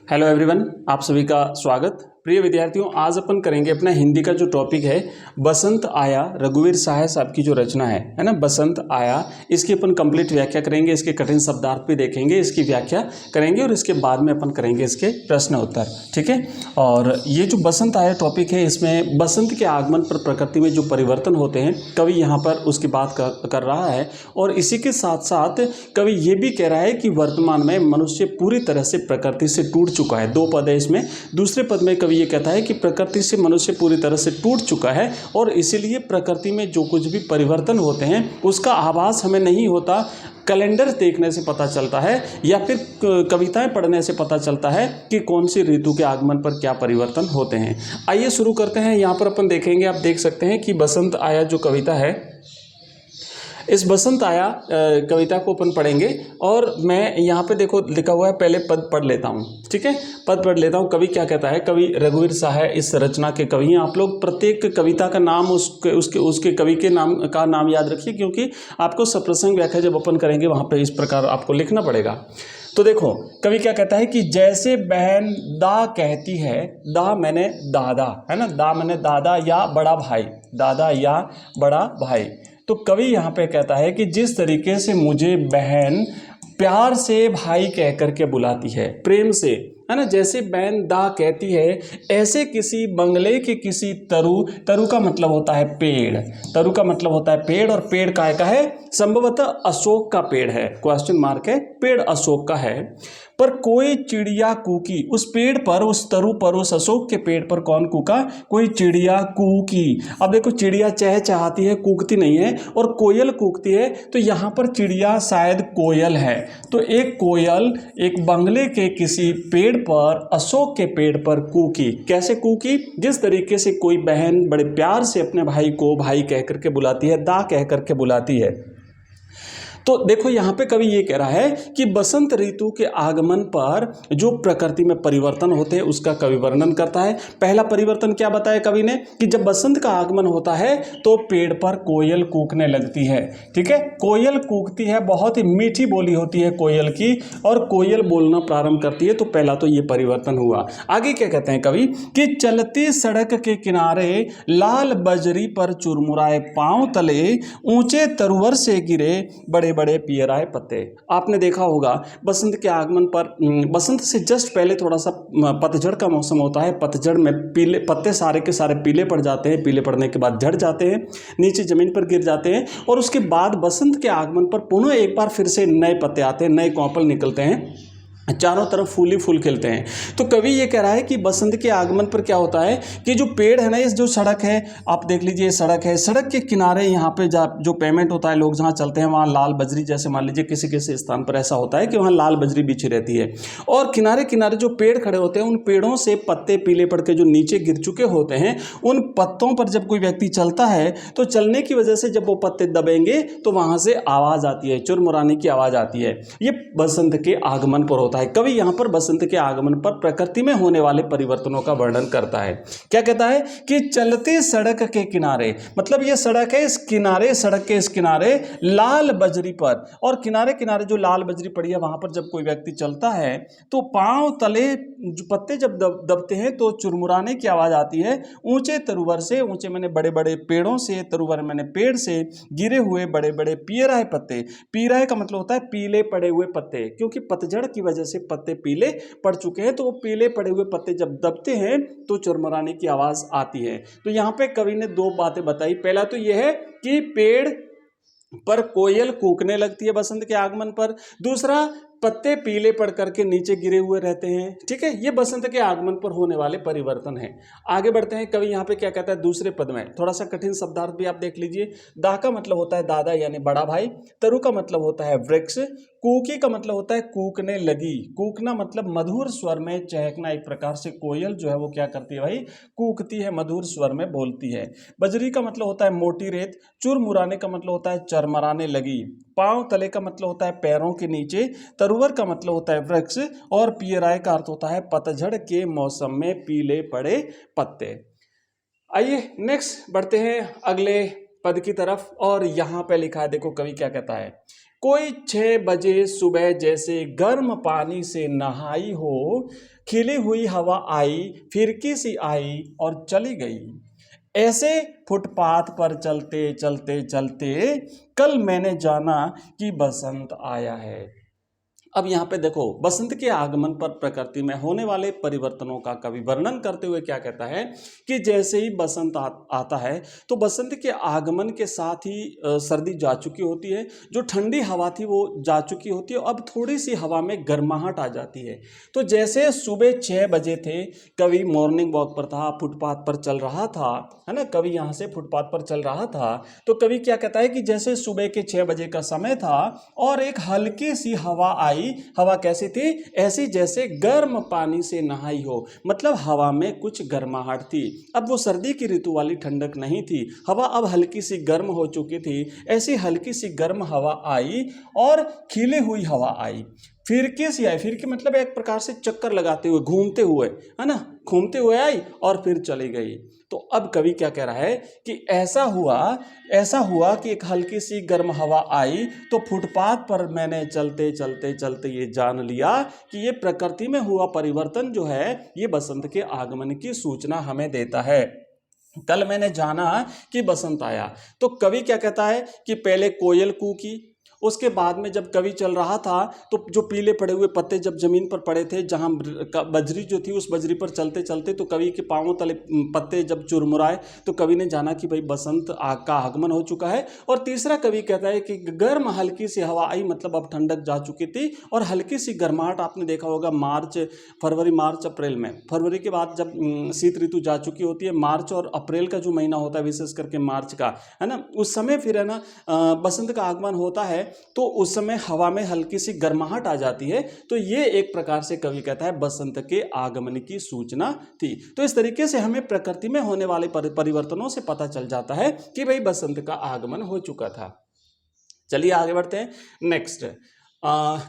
Hello everyone, आप सभी का स्वागत। प्रिय विद्यार्थियों, आज अपन करेंगे अपना हिंदी का जो टॉपिक है बसंत आया। रघुवीर सहाय साहब की जो रचना है ना, बसंत आया, इसकी अपन कंप्लीट व्याख्या करेंगे। इसके कठिन शब्दार्थ भी देखेंगे, इसकी व्याख्या करेंगे और इसके बाद में अपन करेंगे इसके प्रश्न उत्तर। ठीक है। और ये जो बसंत आया टॉपिक है, इसमें बसंत के आगमन पर प्रकृति में जो परिवर्तन होते हैं, कवि यहाँ पर उसकी बात कर रहा है। और इसी के साथ साथ कवि ये भी कह रहा है कि वर्तमान में मनुष्य पूरी तरह से प्रकृति से टूट चुका है। दो पद है इसमें। दूसरे पद में कवि ये कहता है कि प्रकृति से मनुष्य पूरी तरह से टूट चुका है और इसीलिए प्रकृति में जो कुछ भी परिवर्तन होते हैं उसका आभास हमें नहीं होता। कैलेंडर देखने से पता चलता है या फिर कविताएं पढ़ने से पता चलता है कि कौन सी ऋतु के आगमन पर क्या परिवर्तन होते हैं। आइए शुरू करते हैं। यहाँ पर अपन देखेंगे, आप देख सकते हैं कि बसंत आया जो कविता है, इस बसंत आया कविता को अपन पढ़ेंगे। और मैं यहाँ पे देखो लिखा हुआ है, पहले पद पढ़ लेता हूँ। ठीक है, पद पढ़ लेता हूँ। कवि क्या कहता है। कवि रघुवीर सहाय इस रचना के कवि हैं। आप लोग प्रत्येक कविता का नाम उसके कवि के नाम का नाम याद रखिए, क्योंकि आपको सप्रसंग व्याख्या जब अपन करेंगे वहाँ पे इस प्रकार आपको लिखना पड़ेगा। तो देखो कवि क्या कहता है कि जैसे बहन दा कहती है, दा मैंने दादा, है ना, दा मैंने दादा या बड़ा भाई, दादा या बड़ा भाई। तो कवि यहाँ पे कहता है कि जिस तरीके से मुझे बहन प्यार से भाई कह करके बुलाती है, प्रेम से, है ना, जैसे बहन दा कहती है, ऐसे किसी बंगले के किसी तरु का मतलब होता है पेड़, तरु का मतलब होता है पेड़, और पेड़ काय का है, संभवतः अशोक का पेड़ है, क्वेश्चन मार्क है, पेड़ अशोक का है। पर कोई चिड़िया कूकी, उस पेड़ पर, उस तरु पर, उस अशोक के पेड़ पर कौन कूका, कोई चिड़िया कूकी। अब देखो चिड़िया चहचहाती है, कूकती नहीं है, और कोयल कूकती है, तो यहाँ पर चिड़िया शायद कोयल है। तो एक कोयल एक बंगले के किसी पेड़ पर, अशोक के पेड़ पर कूकी। कैसे कूकी, जिस तरीके से कोई बहन बड़े प्यार से अपने भाई को भाई कह करके बुलाती है, दा कह करके बुलाती है। तो देखो यहाँ पे कवि ये कह रहा है कि बसंत ऋतु के आगमन पर जो प्रकृति में परिवर्तन होते हैं उसका कवि वर्णन करता है। पहला परिवर्तन क्या बताया कवि ने कि जब बसंत का आगमन होता है तो पेड़ पर कोयल कूकने लगती है। ठीक है, कोयल कूकती है, बहुत ही मीठी बोली होती है कोयल की, और कोयल बोलना प्रारंभ करती है। तो पहला तो ये परिवर्तन हुआ। आगे क्या कहते हैं कवि कि चलती सड़क के किनारे लाल बजरी पर चुरमुराए पांव तले ऊंचे तरुवर से गिरे बड़े बड़े पियराए पत्ते। आपने देखा होगा बसंत के आगमन पर, बसंत से जस्ट पहले थोड़ा सा पतझड़ का मौसम होता है। पतझड़ में पीले पत्ते सारे के सारे पीले पड़ जाते हैं, पीले पड़ने के बाद झड़ जाते हैं, नीचे जमीन पर गिर जाते हैं, और उसके बाद बसंत के आगमन पर पुनः एक बार फिर से नए पत्ते आते हैं, नए कौपल निकलते हैं, चारों तरफ फूल ही फूल खिलते हैं। तो कवि ये कह रहा है कि बसंत के आगमन पर क्या होता है कि जो पेड़ है ना, इस जो सड़क है, आप देख लीजिए सड़क है, सड़क के किनारे यहाँ पे जो पेमेंट होता है, लोग जहाँ चलते हैं वहाँ लाल बजरी, जैसे मान लीजिए किसी किसी स्थान पर ऐसा होता है कि वहाँ लाल बजरी बिछी रहती है, और किनारे किनारे जो पेड़ खड़े होते हैं उन पेड़ों से पत्ते पीले पड़ के जो नीचे गिर चुके होते हैं, उन पत्तों पर जब कोई व्यक्ति चलता है तो चलने की वजह से जब वो पत्ते दबेंगे तो वहां से आवाज आती है, चुरमुराने की आवाज आती है। ये बसंत के आगमन पर होता है। कवि यहां पर बसंत के आगमन पर प्रकृति में होने वाले परिवर्तनों का वर्णन करता है। क्या कहता है कि चलते सड़क के किनारे, मतलब ये सड़क है, इस किनारे, सड़क के इस किनारे लाल बजरी पर, और किनारे किनारे जो लाल बजरी पड़ी है वहां पर जब कोई व्यक्ति चलता है तो पांव तले पत्ते जब दबते हैं तो चुरमुराने की आवाज आती है। ऊंचे तरुवर से, ऊंचे मैंने बड़े बड़े पेड़ों से, तरुवर मैंने पेड़ से गिरे हुए बड़े बड़े पियराए पत्ते। पियराए का मतलब होता है पीले पड़े हुए पत्ते, क्योंकि पतझड़ की वजह से पत्ते पीले पड़ चुके हैं, तो वो पीले पड़े हुए पत्ते जब दबते हैं तो चुरमुराने की आवाज आती है। तो यहाँ पे कवि ने दो बातें बताई। पहला तो यह है कि पेड़ पर कोयल कूकने लगती है बसंत के आगमन पर। दूसरा, पत्ते पीले पड़ करके नीचे गिरे हुए रहते हैं। ठीक है, ये बसंत के आगमन पर होने वाले परिवर्तन हैं। आगे बढ़ते हैं। कवि यहाँ पे क्या कहता है दूसरे पद में, थोड़ा सा कठिन शब्दार्थ भी आप देख लीजिए। दा का मतलब होता है दादा यानी बड़ा भाई, तरु का मतलब होता है वृक्ष, कूकी का मतलब होता है कूकने लगी। कूकना मतलब मधुर स्वर में चहकना। एक प्रकार से कोयल जो है वो क्या करती है भाई, कूकती है, मधुर स्वर में बोलती है। बजरी का मतलब होता है मोटी रेत, चुरमुराने का मतलब होता है चरमराने लगी। पांव तले का मतलब होता है पैरों के नीचे, तरुवर का मतलब होता है वृक्ष, और पियराए का अर्थ होता है पतझड़ के मौसम में पीले पड़े पत्ते। आइए नेक्स्ट बढ़ते हैं अगले पद की तरफ, और यहां पे लिखा है, देखो कवि क्या कहता है कोई 6 बजे सुबह जैसे गर्म पानी से नहाई हो, खिली हुई हवा आई, फिरकी सी आई और चली गई। ऐसे फुटपाथ पर चलते चलते चलते कल मैंने जाना कि बसंत आया है। अब यहाँ पे देखो, बसंत के आगमन पर प्रकृति में होने वाले परिवर्तनों का कवि वर्णन करते हुए क्या कहता है कि जैसे ही बसंत आता है तो बसंत के आगमन के साथ ही सर्दी जा चुकी होती है, जो ठंडी हवा थी वो जा चुकी होती है, अब थोड़ी सी हवा में गर्माहट आ जाती है। तो जैसे सुबह 6 बजे थे, कवि मॉर्निंग वॉक पर था, फुटपाथ पर चल रहा था, है ना, कवि यहाँ से फुटपाथ पर चल रहा था, तो कवि क्या कहता है कि जैसे सुबह के 6 बजे का समय था और एक हल्की सी हवा आई। हवा कैसी थी? ऐसी जैसे गर्म पानी से नहाई हो, मतलब हवा में कुछ गर्माहट थी। अब वो सर्दी की ऋतु वाली ठंडक नहीं थी, हवा अब हल्की सी गर्म हो चुकी थी। ऐसी हल्की सी गर्म हवा आई और खिली हुई हवा आई, फिरकी सी आई। फिरकी मतलब एक प्रकार से चक्कर लगाते हुए, घूमते हुए, है ना, घूमते हुए आई और फिर चली गई। तो अब कवि क्या कह रहा है कि ऐसा हुआ कि एक हल्की सी गर्म हवा आई, तो फुटपाथ पर मैंने चलते चलते चलते ये जान लिया कि ये प्रकृति में हुआ परिवर्तन जो है ये बसंत के आगमन की सूचना हमें देता है। कल मैंने जाना कि बसंत आया। तो कवि क्या कहता है कि पहले कोयल कूकी, उसके बाद में जब कवि चल रहा था तो जो पीले पड़े हुए पत्ते जब जमीन पर पड़े थे, जहाँ बजरी जो थी उस बजरी पर चलते चलते तो कवि के पांवों तले पत्ते जब चुरमुराए तो कवि ने जाना कि भाई बसंत का आगमन हो चुका है। और तीसरा कवि कहता है कि गर्म हल्की सी हवा आई, मतलब अब ठंडक जा चुकी थी और हल्की सी गर्माहट आपने देखा होगा फरवरी मार्च अप्रैल में, फरवरी के बाद जब शीत ऋतु जा चुकी होती है, मार्च और अप्रैल का जो महीना होता है विशेष करके मार्च का, है ना, उस समय फिर है ना बसंत का आगमन होता है, तो उस समय हवा में हल्की सी गर्माहट आ जाती है। तो ये एक प्रकार से कवि कहता है बसंत के आगमन की सूचना थी। तो इस तरीके से हमें प्रकृति में होने वाले परिवर्तनों से पता चल जाता है कि भाई बसंत का आगमन हो चुका था। चलिए आगे बढ़ते हैं। नेक्स्ट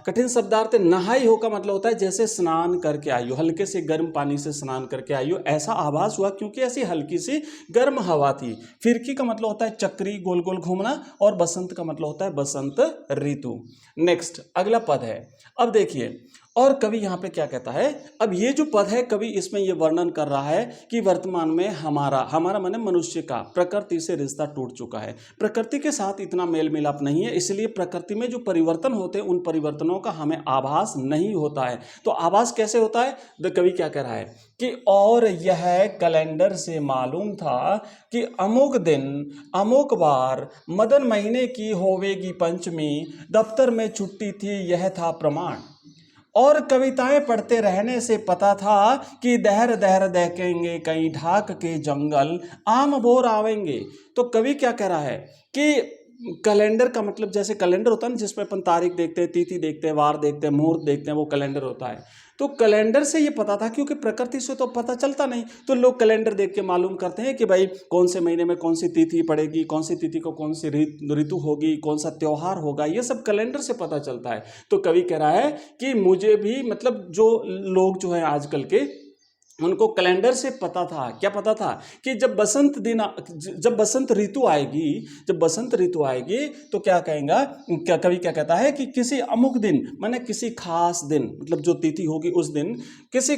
कठिन शब्दार्थ। नहाई हो का मतलब होता है जैसे स्नान करके आई हो, हल्के से गर्म पानी से स्नान करके आई हो, ऐसा आभास हुआ क्योंकि ऐसी हल्की सी गर्म हवा थी। फिरकी का मतलब होता है चक्री, गोल गोल घूमना, और बसंत का मतलब होता है बसंत ऋतु। नेक्स्ट अगला पद है, अब देखिए, और कवि यहाँ पे क्या कहता है, अब ये जो पद है कवि इसमें ये वर्णन कर रहा है कि वर्तमान में हमारा माने मनुष्य का प्रकृति से रिश्ता टूट चुका है, प्रकृति के साथ इतना मेल मिलाप नहीं है, इसलिए प्रकृति में जो परिवर्तन होते हैं उन परिवर्तनों का हमें आभास नहीं होता है। तो आभास कैसे होता है? द कवि क्या कह रहा है कि और यह कैलेंडर से मालूम था कि अमुक दिन अमुक बार मदन महीने की होवेगी पंचमी, दफ्तर में छुट्टी थी यह था प्रमाण, और कविताएं पढ़ते रहने से पता था कि दहर दहर दहकेंगे कहीं ढाक के जंगल, आम बोर आवेंगे। तो कवि क्या कह रहा है कि कैलेंडर का मतलब जैसे कैलेंडर होता है ना जिसमें अपन तारीख देखते हैं, तिथि देखते हैं, वार देखते हैं, मुहूर्त देखते हैं, वो कैलेंडर होता है। तो कैलेंडर से ये पता था, क्योंकि प्रकृति से तो पता चलता नहीं, तो लोग कैलेंडर देख के मालूम करते हैं कि भाई कौन से महीने में कौन सी तिथि पड़ेगी, कौन सी तिथि को कौन सी ऋतु होगी, कौन सा त्योहार होगा, ये सब कैलेंडर से पता चलता है। तो कवि कह रहा है कि मुझे भी, मतलब जो लोग जो है आजकल के, उनको कैलेंडर से पता था। क्या पता था? कि जब बसंत ऋतु आएगी तो क्या कहेगा, कवि क्या कहता है कि किसी अमुक दिन, माने किसी खास दिन, मतलब जो तिथि होगी उस दिन, किसी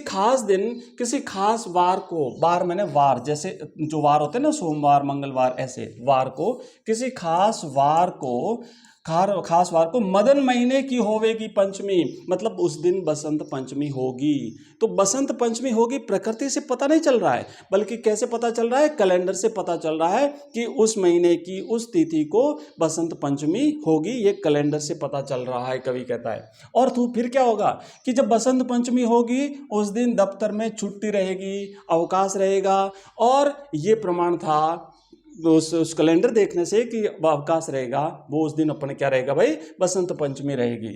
खास वार को, वार माने वार, जैसे जो वार होते हैं ना, सोमवार, मंगलवार, ऐसे वार को, किसी खास वार को मदन महीने की होवेगी पंचमी, मतलब उस दिन बसंत पंचमी होगी। तो बसंत पंचमी होगी प्रकृति से पता नहीं चल रहा है, बल्कि कैसे पता चल रहा है? कैलेंडर से पता चल रहा है कि उस महीने की उस तिथि को बसंत पंचमी होगी, ये कैलेंडर से पता चल रहा है, कवि कहता है। और तो फिर क्या होगा कि जब बसंत पंचमी होगी उस दिन दफ्तर में छुट्टी रहेगी, अवकाश रहेगा, और ये प्रमाण था उस कैलेंडर देखने से कि अवकाश रहेगा, वो उस दिन अपने क्या रहेगा भाई, बसंत पंचमी रहेगी।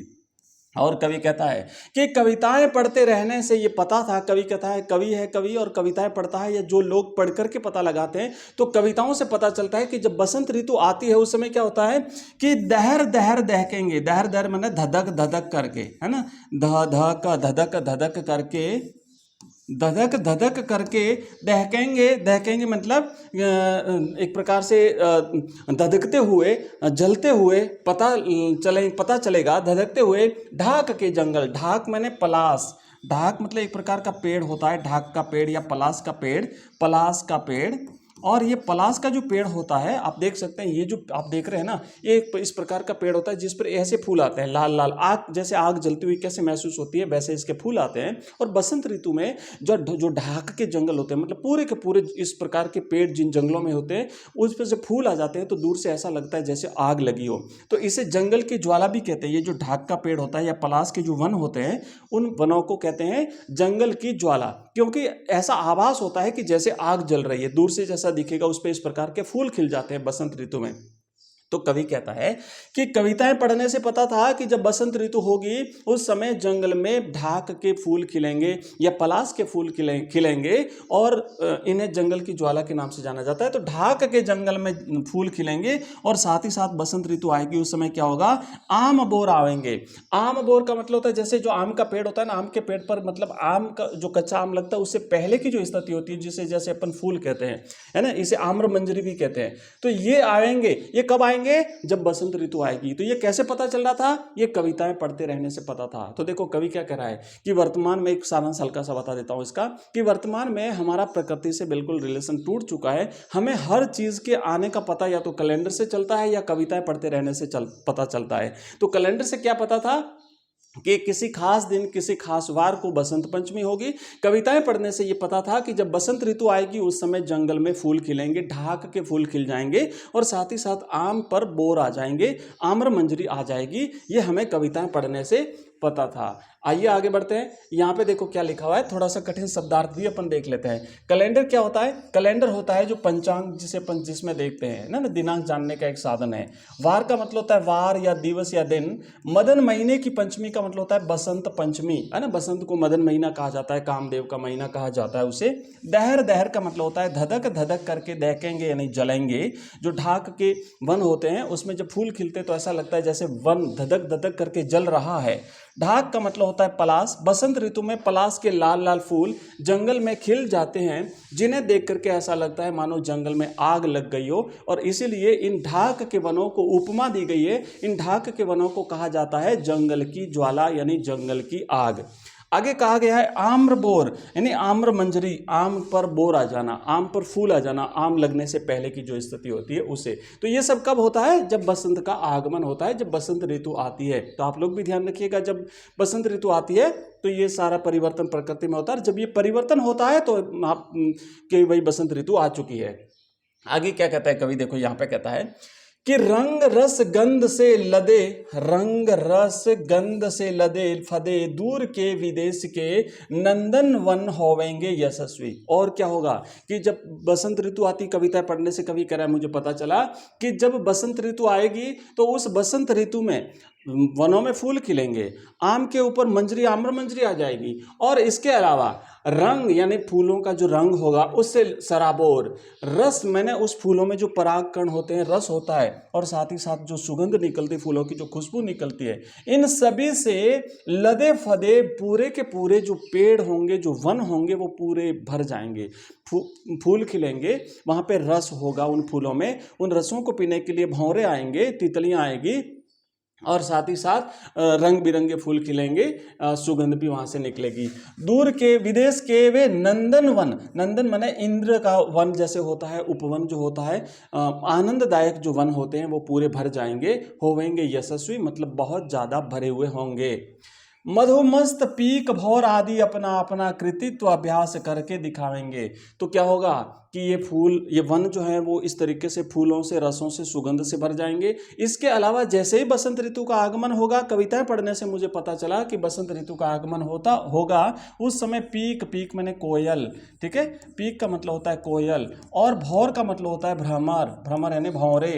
और कवि कहता है कि कविताएं पढ़ते रहने से ये पता था, कवि कहता है, कवि और कविताएं पढ़ता है, या जो लोग पढ़ करके पता लगाते हैं, तो कविताओं से पता चलता है कि जब बसंत ऋतु आती है उस समय क्या होता है कि दहर दहर दहकेंगे, दहर दहर माने धधक धधक करके, है ना, धधक धधक धधक करके धधक धधक करके दहकेंगे, दहकेंगे मतलब एक प्रकार से धधकते हुए, जलते हुए पता चलेगा, धधकते हुए ढाक के जंगल। ढाक माने पलास, ढाक मतलब एक प्रकार का पेड़ होता है, ढाक का पेड़ या पलास का पेड़, पलास का पेड़। और ये पलास का जो पेड़ होता है, आप देख सकते हैं, ये जो आप देख रहे हैं ना, ये इस प्रकार का पेड़ होता है जिस पर ऐसे फूल आते हैं, लाल लाल, आग जैसे आग जलती हुई कैसे महसूस होती है वैसे इसके फूल आते हैं। और बसंत ऋतु में जो ढाक के जंगल होते हैं, मतलब पूरे के पूरे इस प्रकार के पेड़ जिन जंगलों में होते हैं, उस पर जब फूल आ जाते हैं तो दूर से ऐसा लगता है जैसे आग लगी हो। तो इसे जंगल की ज्वाला भी कहते हैं। ये जो ढाक का पेड़ होता है या पलास के जो वन होते हैं, उन वनों को कहते हैं जंगल की ज्वाला, क्योंकि ऐसा आभास होता है कि जैसे आग जल रही है। दूर से जैसा दिखेगा उस पर इस प्रकार के फूल खिल जाते हैं बसंत ऋतु में। तो कवि कहता है कि कविताएं पढ़ने से पता था कि जब बसंत ऋतु होगी उस समय जंगल में ढाक के फूल खिलेंगे या पलास के फूल खिलेंगे और इन्हें जंगल की ज्वाला के नाम से जाना जाता है। तो ढाक के जंगल में फूल खिलेंगे और साथ ही साथ बसंत ऋतु आएगी, उस समय क्या होगा, आम बोर आएंगे। आम बोर का मतलब होता है जैसे जो आम का पेड़ होता है ना, आम के पेड़ पर मतलब आम का जो कच्चा आम लगता है उससे पहले की जो स्थिति होती है, जिसे जैसे अपन फूल कहते हैं, है ना, इसे आम्र मंजरी भी कहते हैं। तो ये आएंगे, ये कब आएंगे, जब बसंत ऋतु आएगी। तो ये कैसे पता चल रहा था, ये कविताएं पढ़ते रहने से पता था। तो देखो कवि क्या कह रहा है कि वर्तमान में, एक सारांश हल्का सा बता देता हूं इसका, कि वर्तमान में हमारा प्रकृति से बिल्कुल रिलेशन टूट चुका है। हमें हर चीज के आने का पता या तो कैलेंडर से चलता है या कविताएं पढ़ते रहने से पता चलता है। तो कैलेंडर से क्या पता था कि किसी खास दिन, किसी खास वार को बसंत पंचमी होगी। कविताएं पढ़ने से ये पता था कि जब बसंत ऋतु आएगी उस समय जंगल में फूल खिलेंगे, ढाक के फूल खिल जाएंगे और साथ ही साथ आम पर बोर आ जाएंगे, आम्र मंजरी आ जाएगी। ये हमें कविताएं पढ़ने से पता था। आइए आगे बढ़ते हैं। यहाँ पे देखो क्या लिखा हुआ है, थोड़ा सा कठिन शब्दार्थ भी अपन देख लेते हैं। कैलेंडर क्या होता है, कैलेंडर होता है जो पंचांग जिसमें देखते हैं ना, दिनांक जानने का एक साधन है। वार का मतलब होता है वार या दिवस या दिन। मदन महीने की पंचमी का मतलब होता है बसंत पंचमी, है ना, बसंत को मदन महीना कहा जाता है, कामदेव का महीना कहा जाता है उसे। दहर, दहर का मतलब होता है धधक धधक करके दहकेंगे यानी जलेंगे। जो ढाक के वन होते हैं उसमें जब फूल खिलते तो ऐसा लगता है जैसे वन धधक धधक करके जल रहा है। ढाक का मतलब होता है पलास। बसंत ऋतु में पलास के लाल लाल फूल जंगल में खिल जाते हैं, जिन्हें देख करके ऐसा लगता है मानो जंगल में आग लग गई हो, और इसीलिए इन ढाक के वनों को उपमा दी गई है। इन ढाक के वनों को कहा जाता है जंगल की ज्वाला यानी जंगल की आग। आगे कहा गया है आम्र बोर यानी आम्र मंजरी, आम पर बोर आ जाना, आम पर फूल आ जाना, आम लगने से पहले की जो स्थिति होती है उसे। तो ये सब कब होता है, जब बसंत का आगमन होता है, जब बसंत ऋतु आती है। तो आप लोग भी ध्यान रखिएगा, जब बसंत ऋतु आती है तो ये सारा परिवर्तन प्रकृति में होता है। जब ये परिवर्तन होता है तो आप कि भाई बसंत ऋतु आ चुकी है। आगे क्या कहता है कवि, देखो यहाँ पे कहता है कि रंग रस गंध से लदे, रंग रस गंध से लदे फदे दूर के विदेश के नंदन वन होवेंगे यशस्वी। और क्या होगा कि जब बसंत ऋतु आती, कविता पढ़ने से कवि कह रहा है मुझे पता चला कि जब बसंत ऋतु आएगी तो उस बसंत ऋतु में वनों में फूल खिलेंगे, आम के ऊपर मंजरी, आम्र मंजरी आ जाएगी, और इसके अलावा रंग यानी फूलों का जो रंग होगा उससे सराबोर, रस मैंने उस फूलों में जो पराग कण होते हैं रस होता है, और साथ ही साथ जो सुगंध निकलती, फूलों की जो खुशबू निकलती है, इन सभी से लदे फदे पूरे के पूरे जो पेड़ होंगे, जो वन होंगे वो पूरे भर जाएंगे। फूल खिलेंगे, वहां पे रस होगा उन फूलों में, उन रसों को पीने के लिए भंवरे आएंगे, तितलियां आएगी, और साथ ही साथ रंग बिरंगे फूल खिलेंगे, सुगंध भी वहां से निकलेगी। दूर के विदेश के वे नंदन वन, नंदन माने इंद्र का वन जैसे होता है, उपवन जो होता है, आनंददायक जो वन होते हैं वो पूरे भर जाएंगे, होवेंगे यशस्वी मतलब बहुत ज्यादा भरे हुए होंगे। मधुमस्त पीक भौर आदि अपना अपना कृतित्व अभ्यास करके दिखावेंगे। तो क्या होगा कि ये फूल, ये वन जो है वो इस तरीके से फूलों से, रसों से, सुगंध से भर जाएंगे। इसके अलावा जैसे ही बसंत ऋतु का आगमन होगा, कविताएं पढ़ने से मुझे पता चला कि बसंत ऋतु का आगमन होगा उस समय पीक, पीक मैंने कोयल, ठीक है, पीक का मतलब होता है कोयल, और भौर का मतलब होता है भ्रमर, भ्रमर यानी भौरे।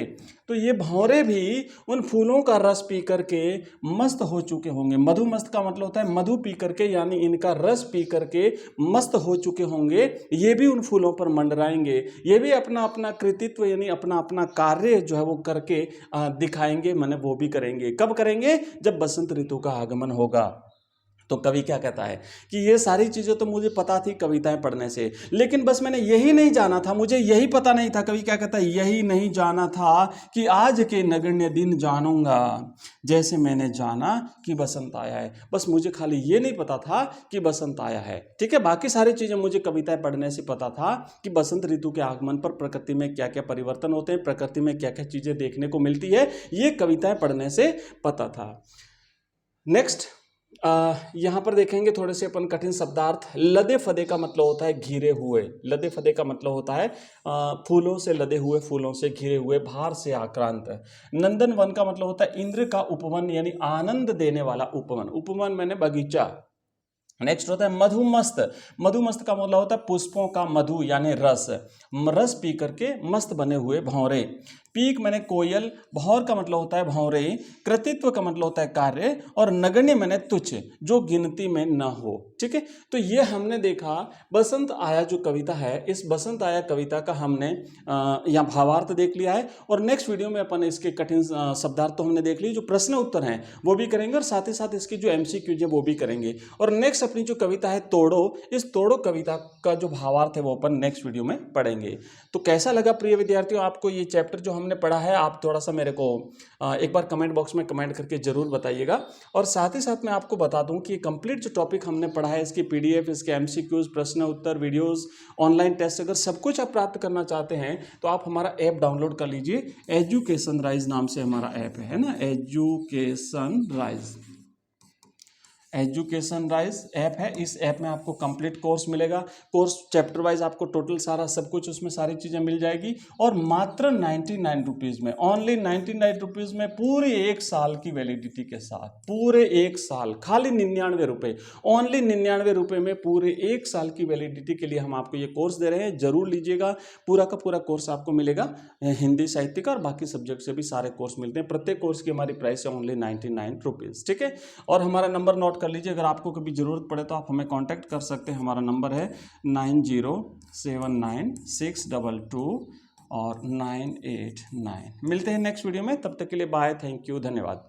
तो ये भौरे भी उन फूलों का रस पी करके मस्त हो चुके होंगे। मधुमस्त का मतलब होता है मधु पी करके, यानी इनका रस पी करके मस्त हो चुके होंगे। ये भी उन फूलों पर मंडराएंगे, ये भी अपना अपना कृतित्व यानी अपना अपना कार्य जो है वो करके दिखाएंगे, माने वो भी करेंगे। कब करेंगे, जब बसंत ऋतु का आगमन होगा। तो कवि क्या कहता है कि ये सारी चीज़ें तो मुझे पता थी कविताएं पढ़ने से, लेकिन बस मैंने यही नहीं जाना था, मुझे यही पता नहीं था। कवि क्या कहता है, यही नहीं जाना था कि आज के नगण्य दिन जानूंगा, जैसे मैंने जाना कि बसंत आया है। बस मुझे खाली ये नहीं पता था कि बसंत आया है, ठीक है। बाकी सारी चीज़ें मुझे कविताएं पढ़ने से पता था कि बसंत ऋतु के आगमन पर प्रकृति में क्या क्या परिवर्तन होते हैं, प्रकृति में क्या क्या चीज़ें देखने को मिलती है, ये कविताएं पढ़ने से पता था। नेक्स्ट यहाँ पर देखेंगे थोड़े से अपन कठिन शब्दार्थ। लदे फदे का मतलब होता है घिरे हुए। लदे फदे का मतलब होता है फूलों से लदे हुए, फूलों से घिरे हुए, भार से आक्रांत। नंदन वन का मतलब होता है इंद्र का उपवन, यानी आनंद देने वाला उपवन। उपवन मैंने बगीचा। नेक्स्ट होता है मधुमस्त। मधुमस्त का मतलब होता है पुष्पों का मधु यानी रस, रस पी करके मस्त बने हुए भौरे। पीक मैंने कोयल, भौर का मतलब होता है भौरे, कृतित्व का मतलब होता है कार्य, और नगण्य मैंने तुच्छ, जो गिनती में न हो, ठीक है। तो ये हमने देखा बसंत आया जो कविता है, इस बसंत आया कविता का हमने यहाँ भावार्थ देख लिया है। और नेक्स्ट वीडियो में अपन इसके कठिन शब्दार्थ तो हमने देख लिए, जो प्रश्न उत्तर हैं वो भी करेंगे, और साथ ही साथ इसकी जो MCQ है वो भी करेंगे। और नेक्स्ट अपनी जो कविता है तोड़ो, इस तोड़ो कविता का जो भावार्थ है वो अपन नेक्स्ट वीडियो में पढ़ेंगे। तो कैसा लगा प्रिय विद्यार्थियों आपको ये चैप्टर जो हमने पढ़ा है? आप थोड़ा सा मेरे को एक बार कमेंट बॉक्स में कमेंट करके जरूर बताइएगा। और साथ ही साथ मैं आपको बता दूं कि कंप्लीट जो टॉपिक हमने पढ़ा है, इसकी PDF, इसके MCQs, प्रश्न उत्तर, वीडियोस, ऑनलाइन टेस्ट, अगर सब कुछ आप प्राप्त करना चाहते हैं तो आप हमारा ऐप डाउनलोड कर लीजिए। एजुकेशन राइज नाम से हमारा ऐप है ना, education rise. Education rise app है। इस ऐप में आपको कंप्लीट कोर्स मिलेगा, कोर्स चैप्टर वाइज आपको टोटल सारा सब कुछ उसमें सारी चीज़ें मिल जाएगी। और मात्र 99 रुपीज़ में, ओनली 99 रुपीज़ में पूरे 1 साल की वैलिडिटी के साथ, पूरे 1 साल, खाली 99 रुपये, ओनली 99 रुपये में पूरे 1 साल की वैलिडिटी के लिए हम आपको ये कोर्स दे रहे हैं। जरूर लीजिएगा, पूरा का पूरा कोर्स आपको मिलेगा। हिंदी साहित्य का और बाकी सब्जेक्ट से भी सारे कोर्स मिलते हैं। प्रत्येक कोर्स की हमारी प्राइस है ओनली 99 रुपीज़, ठीक है। और हमारा नंबर नोट कर लीजिए, अगर आपको कभी ज़रूरत पड़े तो आप हमें कांटेक्ट कर सकते हैं। हमारा नंबर है 907962 और 989। मिलते हैं नेक्स्ट वीडियो में, तब तक के लिए बाय, थैंक यू, धन्यवाद।